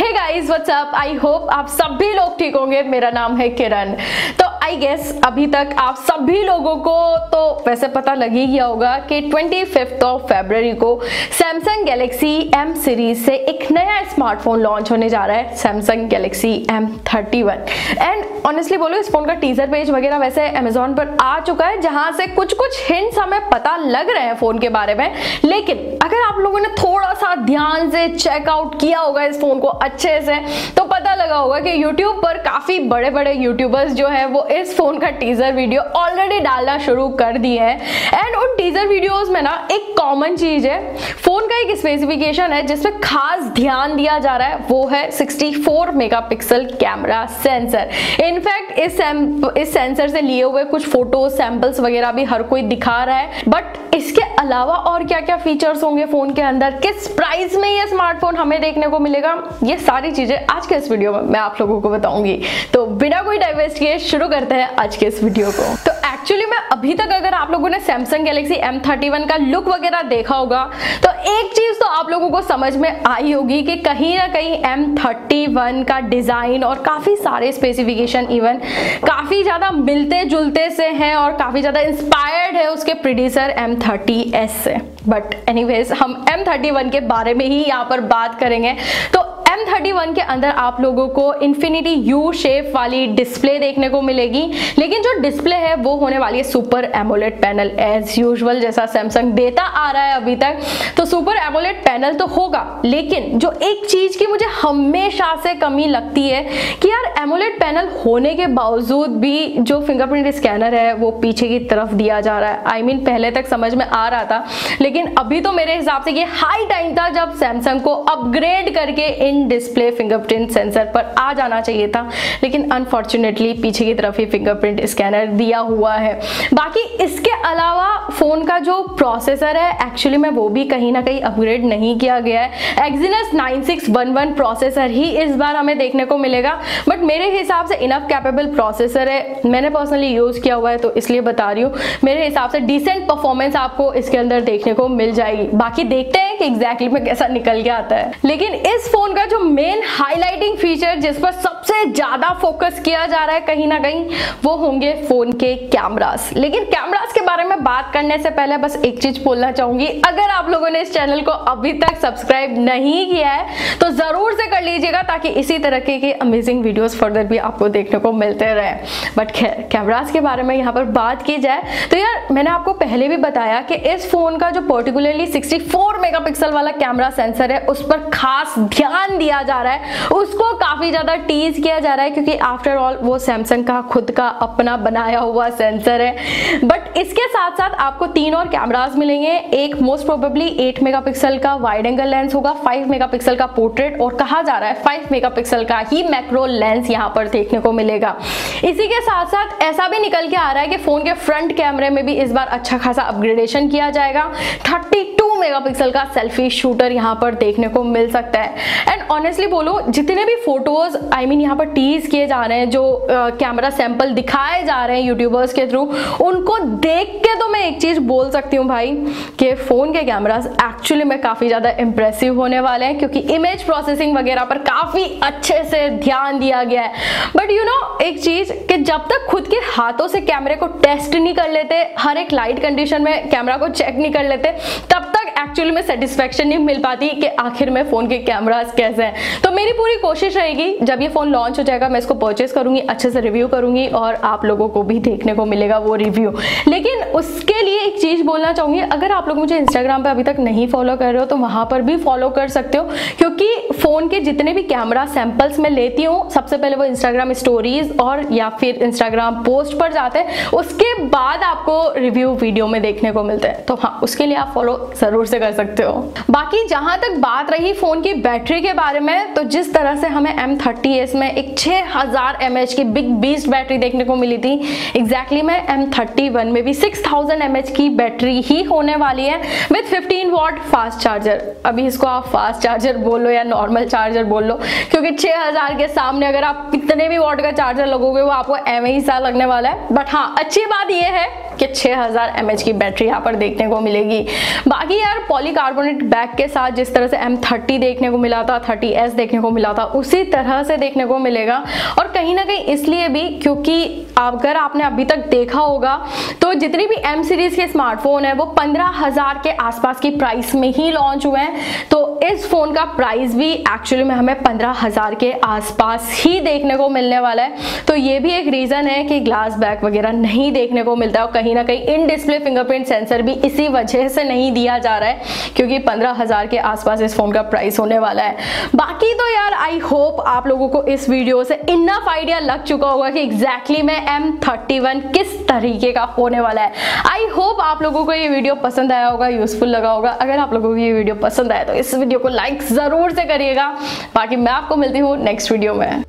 Hey guys what's up, I hope आप सभी लोग ठीक होंगे। मेरा नाम है किरण। तो आई गेस अभी तक आप सभी लोगों को तो वैसे पता लग ही गया होगा कि 25 फरवरी को सैमसंग गैलेक्सी M सीरीज से एक नया स्मार्टफोन लॉन्च होने जा रहा है, Samsung Galaxy M31। And honestly बोलो, इस फोन का टीजर पेज वगैरह वैसे अमेजोन पर आ चुका है, जहां से कुछ हिंट्स हमें पता लग रहे हैं फोन के बारे में। लेकिन अगर आप लोगों ने थोड़ा सा ध्यान से चेकआउट किया होगा इस फोन को अच्छे से, तो पता लगा होगा कि यूट्यूब पर काफी बड़े बड़े यूट्यूबर्स जो है वो इस फोन का टीजर वीडियो ऑलरेडी डालना शुरू कर दिए हैं। एंड उन टीजर वीडियोस में ना एक कॉमन चीज है, फोन का एक स्पेसिफिकेशन है जिसपे खास ध्यान दिया जा रहा है, वो है 64 मेगापिक्सल कैमरा सेंसर। इनफैक्ट इस सेंसर से लिए हुए कुछ फोटो सैंपल्स वगैरह भी हर कोई दिखा रहा है। बट इसके अलावा और क्या क्या फीचर्स होंगे फोन के अंदर, किस प्राइस में ये स्मार्टफोन हमें देखने को मिलेगा, ये सारी चीजें आज के इस वीडियो में मैं आप लोगों को बताऊंगी। तो बिना कोई डाइवर्स किए शुरू करते हैं आज के इस वीडियो को। तो एक्चुअली में अभी तक अगर आप लोगों ने सैमसंग गैलेक्सी M31 का लुक वगैरह देखा होगा तो एक चीज तो आप लोगों को समझ में आई होगी कि कहीं ना कहीं M31 का डिजाइन और काफी सारे स्पेसिफिकेशन इवन काफी ज्यादा मिलते जुलते से हैं और काफी ज्यादा इंस्पायर्ड है उसके प्रीडिसर M30s से। बट एनीवेज हम M31 के बारे में ही यहाँ पर बात करेंगे। तो M31 के अंदर आप लोगों को इन्फिनिटी U शेप वाली डिस्प्ले देखने को मिलेगी, लेकिन जो डिस्प्ले है वो होने वाली है super AMOLED panel, as usual जैसा सैमसंग देता आ रहा है अभी तक। तो सुपर एमोलेड पैनल तो होगा, लेकिन जो एक चीज की मुझे हमेशा से कमी लगती है कि यार एमोलेड पैनल होने के बावजूद भी जो फिंगरप्रिंट स्कैनर है वो पीछे की तरफ दिया जा रहा है। आई मीन पहले तक समझ में आ रहा था, लेकिन अभी तो मेरे हिसाब से ये हाई टाइम था जब सैमसंग को अपग्रेड करके इन डिस्प्ले फिंगरप्रिंट सेंसर पर आ जाना चाहिए था। लेकिन अनफॉर्चुनेटली पीछे की तरफ ही फिंगरप्रिंट स्कैनर दिया हुआ है। बाकी इसके अलावा फोन का जो प्रोसेसर है एक्चुअली में वो भी कहीं ना कहीं अपग्रेड नहीं किया गया है। एक्सिनस 9611 प्रोसेसर ही इस बार हमें देखने को मिलेगा, बट मेरे हिसाब से इनफ कैपेबल प्रोसेसर है। मैंने पर्सनली यूज किया हुआ है तो इसलिए बता रही हूँ, मेरे हिसाब से डिसेंट परफॉर्मेंस आपको इसके अंदर देखने को मिल जाएगी। बाकी देखते हैं कि एग्जैक्टली में कैसा निकल के आता है। लेकिन इस फोन का जो मेन हाईलाइटिंग फीचर जिस पर सबसे ज्यादा फोकस किया जा रहा है कहीं ना कहीं, वो होंगे फोन के कैमरास। लेकिन कैमरास के बारे में बात करने से पहले बस एक चीज बोलना चाहूंगी, अगर आप लोगों ने इस चैनल को अभी तक सब्सक्राइब नहीं किया है तो जरूर से कर लीजिएगा, ताकि इसी तरह के अमेजिंग वीडियोस फर्दर भी आपको देखने को मिलते रहे। बट खैर, कैमरास के बारे में यहाँ पर बात की जाए तो यार मैंने आपको पहले भी बताया कि इस फोन का जो पर्टिकुलरली 64 मेगापिक्सल वाला कैमरा सेंसर है उस पर खास ध्यान दिया जा रहा है, उसको काफी ज्यादा टीज किया जा रहा है, क्योंकि आफ्टर ऑल वो सैमसंग का खुद का अपना बनाया हुआ सेंसर है। बट इसके साथ साथ आपको 3 और कैमरास मिलेंगे। एक मोस्ट प्रोबेबली 8 मेगापिक्सल का वाइड एंगल लेंस होगा, 5 मेगापिक्सल का पोर्ट्रेट, और कहा जा रहा है 5 मेगापिक्सल का ही मैक्रो लेंस यहाँ पर देखने को मिलेगा। इसी के साथ साथ ऐसा भी निकल के आ रहा है कि फोन के फ्रंट कैमरे में भी इस बार अच्छा खासा अपग्रेडेशन किया जाएगा। 32 मेगापिक्सल का सेल्फी शूटर यहाँ पर देखने को मिल सकता है। एंड ऑनेस्टली बोलो, जितने भी फोटोज आई मीन यहाँ पर टीज किए जा रहे हैं, जो कैमरा सैंपल दिखाए जा रहे हैं यूट्यूबर्स के थ्रू, उनको देख के तो मैं एक चीज बोल सकती हूँ भाई कि फोन के कैमरास एक्चुअली में काफी ज्यादा इंप्रेसिव होने वाले हैं, क्योंकि इमेज प्रोसेसिंग वगैरह पर काफी अच्छे से ध्यान दिया गया है। बट यू नो एक चीज कि जब तक खुद के हाथों से कैमरे को टेस्ट नहीं कर लेते, हर एक लाइट कंडीशन में कैमरा को चेक नहीं कर लेते, तब तक एक्चुअली में सेटिस्फेक्शन नहीं मिल पाती कि आखिर में फोन के कैमरास कैसे हैं। तो मेरी पूरी कोशिश रहेगी जब ये फोन लॉन्च हो जाएगा मैं इसको परचेस करूंगी, अच्छे से रिव्यू करूंगी और आप लोगों को भी देखने को मिलेगा वो रिव्यू। लेकिन उसके लिए एक चीज बोलना चाहूंगी, अगर आप लोग मुझे इंस्टाग्राम पे अभी तक नहीं फॉलो कर रहे हो तो वहां पर भी फॉलो कर सकते हो, क्योंकि फोन के जितने भी कैमरा सैंपल्स मैं लेती हूँ सबसे पहले वो इंस्टाग्राम स्टोरीज और या फिर इंस्टाग्राम पोस्ट पर जाते हैं, उसके बाद आपको रिव्यू वीडियो में देखने को मिलते हैं। तो हाँ, उसके लिए आप फॉलो जरूर से कर सकते हो। बाकी जहां तक बात रही फोन की बैटरी के बारे में, तो जिस तरह से हमें M30s में एक 6000 mAh की बिग बीस्ट बैटरी देखने को मिली थी, एग्जैक्टली में M31 में भी 6000 mAh की बैटरी ही होने वाली है विद 15 वॉट फास्ट चार्जर। अभी इसको आप फास्ट चार्जर बोल लो या नॉर्मल चार्जर बोल लो, क्योंकि 6000 के सामने अगर आप कितने भी वॉट का चार्जर लगोगे वो आपको एवं ही सा लगने वाला है। बट हाँ, अच्छी बात यह है कि 6000 mAh की बैटरी यहाँ पर देखने को मिलेगी। बाकी यार पॉलीकार्बोनेट बैक के साथ जिस तरह से M30 देखने को मिला था, 30s देखने को मिला था, उसी तरह से देखने को मिलेगा। और कहीं ना कहीं इसलिए भी क्योंकि अगर आपने अभी तक देखा होगा तो जितनी भी M सीरीज के स्मार्टफोन है वो 15,000 के आसपास की प्राइस में ही लॉन्च हुए हैं। तो इस फोन का प्राइस भी एक्चुअली में हमें 15,000 के आसपास ही देखने को मिलने वाला है। तो ये भी एक रीजन है कि ग्लास बैक वगैरह नहीं देखने को मिलता है, और कहीं ना कहीं इन डिस्प्ले फिंगरप्रिंट सेंसर भी इसी वजह से नहीं दिया जा रहा है क्योंकि 15,000 के आसपास इस फोन का प्राइस होने वाला है। बाकी तो यार आई होप आप लोगों को इस वीडियो से इनफ आइडिया लग चुका होगा कि एग्जैक्टली में M31 किस तरीके का होने वाला है। आई होप आप लोगों को ये वीडियो पसंद आया होगा, यूजफुल लगा होगा। अगर आप लोगों को ये वीडियो पसंद आया तो इस वीडियो को लाइक जरूर से करिएगा। बाकी मैं आपको मिलती हूँ नेक्स्ट वीडियो में।